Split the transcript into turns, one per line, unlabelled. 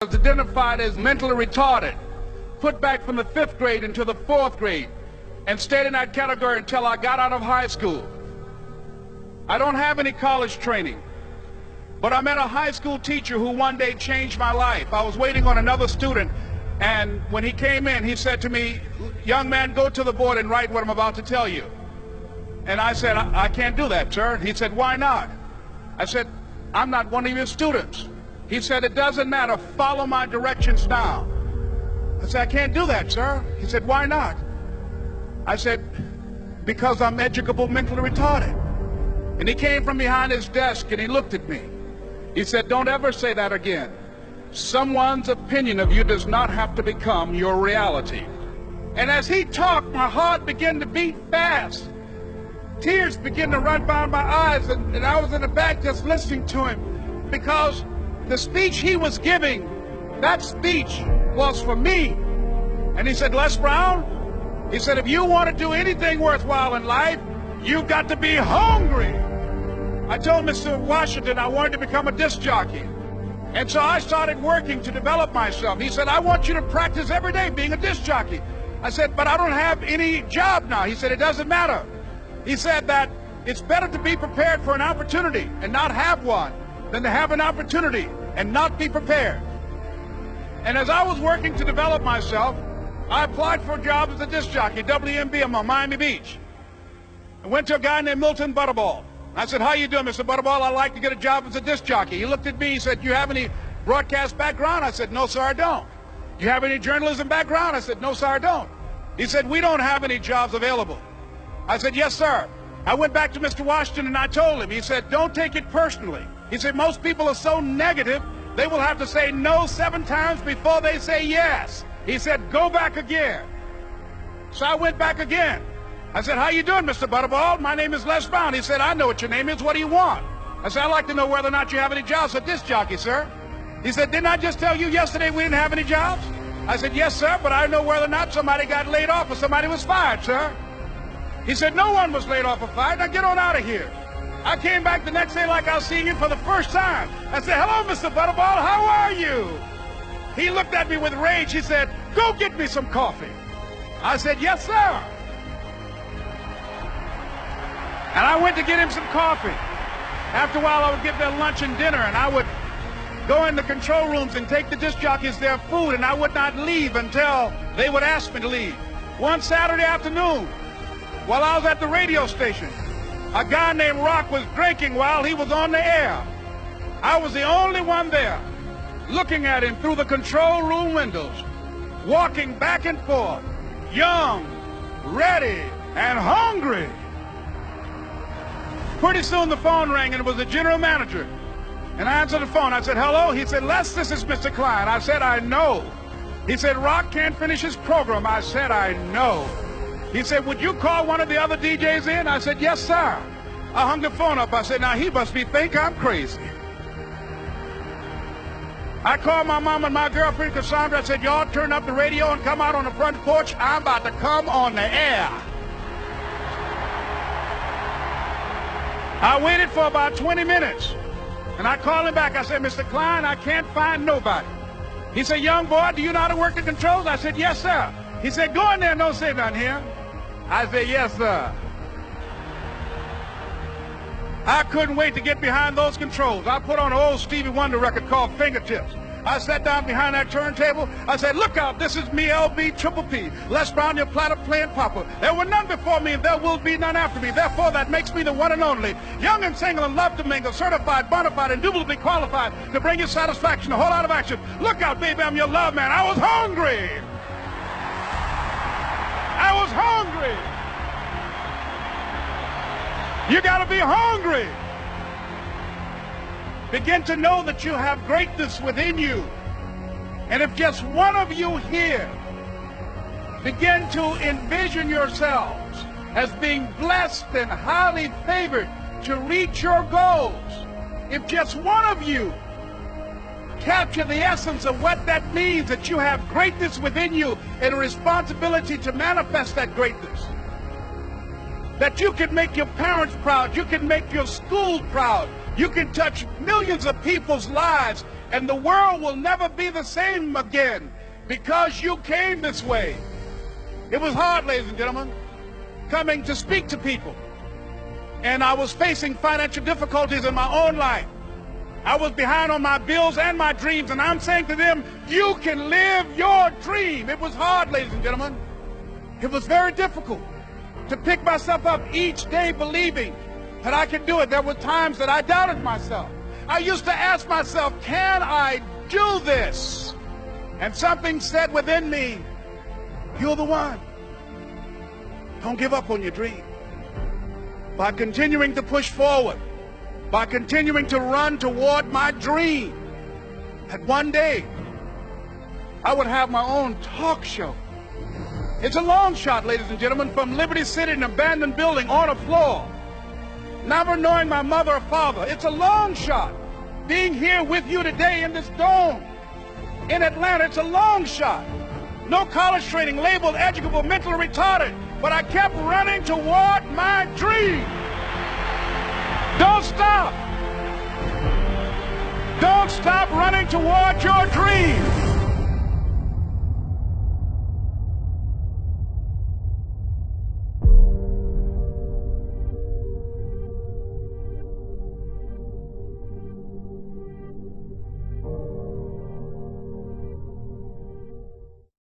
was identified as mentally retarded, put back from the 5th grade into the 4th grade, and stayed in that category until I got out of high school. I don't have any college training, but I met a high school teacher who one day changed my life. I was waiting on another student, and when he came in, he said to me, "Young man, go to the board and write what I'm about to tell you." And I said, I can't do that, sir. He said, "Why not?" I said, "I'm not one of your students." He said, "It doesn't matter. Follow my directions now." I said, "I can't do that, sir." He said, "Why not?" I said, "Because I'm educable mentally retarded." And he came from behind his desk and he looked at me. He said, "Don't ever say that again. Someone's opinion of you does not have to become your reality." And as he talked, my heart began to beat fast. Tears began to run down my eyes, and I was in the back just listening to him, because the speech he was giving, that speech was for me. And he said, "Les Brown," he said, "if you want to do anything worthwhile in life, you've got to be hungry." I told Mr. Washington I wanted to become a disc jockey. And so I started working to develop myself. He said, "I want you to practice every day being a disc jockey." I said, "But I don't have any job now." He said, "It doesn't matter." He said that it's better to be prepared for an opportunity and not have one than to have an opportunity and not be prepared. And as I was working to develop myself, I applied for a job as a disc jockey, WMBM on Miami Beach. I went to a guy named Milton Butterball. I said, "How you doing, Mr. Butterball? I'd like to get a job as a disc jockey." He looked at me, he said, "Do you have any broadcast background?" I said, "No, sir, I don't." "Do you have any journalism background?" I said, "No, sir, I don't." He said, "We don't have any jobs available." I said, "Yes, sir." I went back to Mr. Washington and I told him. He said, "Don't take it personally." He said, "Most people are so negative, they will have to say no 7 times before they say yes." He said, "Go back again." So I went back again. I said, "How you doing, Mr. Butterball? My name is Les Brown." He said, "I know what your name is. What do you want?" I said, "I'd like to know whether or not you have any jobs for disc jockey, sir." He said, "Didn't I just tell you yesterday we didn't have any jobs?" I said, "Yes, sir, but I know whether or not somebody got laid off or somebody was fired, sir." He said, "No one was laid off or fired. Now get on out of here." I came back the next day like I was seeing him for the first time. I said, "Hello, Mr. Butterball, how are you?" He looked at me with rage. He said, "Go get me some coffee." I said, "Yes, sir." And I went to get him some coffee. After a while, I would get their lunch and dinner, and I would go in the control rooms and take the disc jockeys their food, and I would not leave until they would ask me to leave. One Saturday afternoon, while I was at the radio station, a guy named Rock was drinking while he was on the air. I was the only one there, looking at him through the control room windows, walking back and forth, young, ready, and hungry. Pretty soon the phone rang, and it was the general manager. And I answered the phone. I said, "Hello?" He said, "Les, this is Mr. Klein." I said, "I know." He said, "Rock can't finish his program." I said, "I know." He said, "Would you call one of the other DJs in?" I said, "Yes, sir." I hung the phone up. I said, "Now he must think I'm crazy." I called my mom and my girlfriend, Cassandra. I said, "Y'all turn up the radio and come out on the front porch. I'm about to come on the air." I waited for about 20 minutes, and I called him back. I said, "Mr. Klein, I can't find nobody." He said, "Young boy, do you know how to work the controls?" I said, "Yes, sir." He said, "Go in there and don't say nothing here." I said, "Yes, sir." I couldn't wait to get behind those controls. I put on an old Stevie Wonder record called Fingertips. I sat down behind that turntable. I said, "Look out, this is me, LB Triple P, Les Brown, your platter playing papa. There were none before me, and there will be none after me. Therefore, that makes me the one and only. Young and single and love to mingle, certified, bona fide, indubitably qualified to bring you satisfaction, a whole lot of action. Look out, baby, I'm your love man." I was hungry. I was hungry. You got to be hungry. Begin to know that you have greatness within you. And if just one of you here begin to envision yourselves as being blessed and highly favored to reach your goals, if just one of you capture the essence of what that means, that you have greatness within you and a responsibility to manifest that greatness, that you can make your parents proud, you can make your school proud, you can touch millions of people's lives And the world will never be the same again because you came this way. It was hard, ladies and gentlemen, coming to speak to people. And I was facing financial difficulties in my own life. I was behind on my bills and my dreams, and I'm saying to them, you can live your dream. It was hard, ladies and gentlemen. It was very difficult to pick myself up each day believing that I could do it. There were times that I doubted myself. I used to ask myself, can I do this? And something said within me, you're the one. Don't give up on your dream. By continuing to push forward, by continuing to run toward my dream, that one day I would have my own talk show. It's a long shot, ladies and gentlemen, from Liberty City, an abandoned building on a floor, never knowing my mother or father. It's a long shot. Being here with you today in this dome in Atlanta, it's a long shot. No college training, labeled educable, mentally retarded, but I kept running toward my dream. Don't stop. Don't stop running toward your dream.